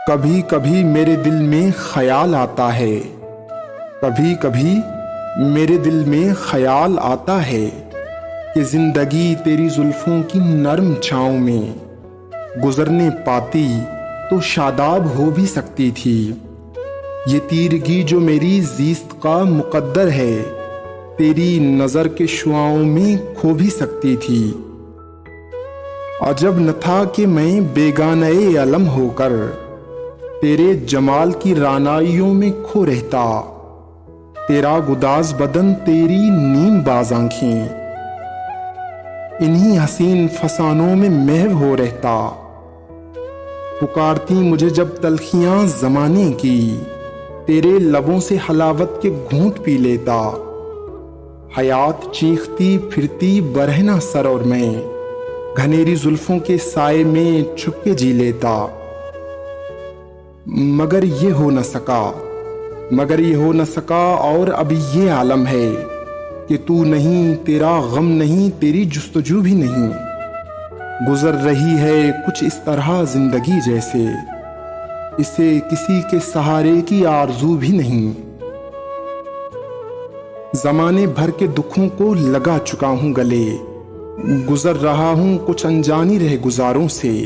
کبھی کبھی میرے دل میں خیال آتا ہے، کبھی کبھی میرے دل میں خیال آتا ہے کہ زندگی تیری زلفوں کی نرم چھاؤں میں گزرنے پاتی تو شاداب ہو بھی سکتی تھی۔ یہ تیرگی جو میری زیست کا مقدر ہے، تیری نظر کے شعاؤں میں کھو بھی سکتی تھی۔ عجب نہ تھا کہ میں بیگانہ علم ہو کر تیرے جمال کی رعنائیوں میں کھو رہتا، تیرا گداز بدن، تیری نیم باز آنکھیں، انہی حسین فسانوں میں محو ہو رہتا۔ پکارتی مجھے جب تلخیاں زمانے کی، تیرے لبوں سے حلاوت کے گھونٹ پی لیتا۔ حیات چیختی پھرتی برہنہ سر اور میں گھنیری زلفوں کے سائے میں چھپ کے جی لیتا۔ مگر یہ ہو نہ سکا اور اب یہ عالم ہے کہ تو نہیں، تیرا غم نہیں، تیری جستجو بھی نہیں۔ گزر رہی ہے کچھ اس طرح زندگی جیسے اسے کسی کے سہارے کی آرزو بھی نہیں۔ زمانے بھر کے دکھوں کو لگا چکا ہوں گلے، گزر رہا ہوں کچھ انجانی رہ گزاروں سے۔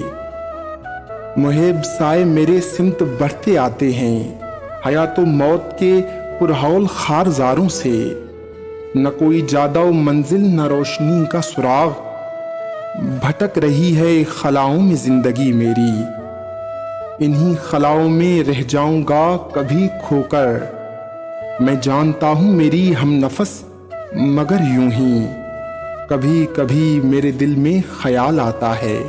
محب سائے میرے سمت بڑھتے آتے ہیں، حیات و موت کے پرہول خارزاروں سے۔ نہ کوئی جادہ و منزل، نہ روشنی کا سراغ، بھٹک رہی ہے خلاؤں میں زندگی میری۔ انہی خلاؤں میں رہ جاؤں گا کبھی کھو کر، میں جانتا ہوں میری ہم نفس، مگر یوں ہی کبھی کبھی میرے دل میں خیال آتا ہے۔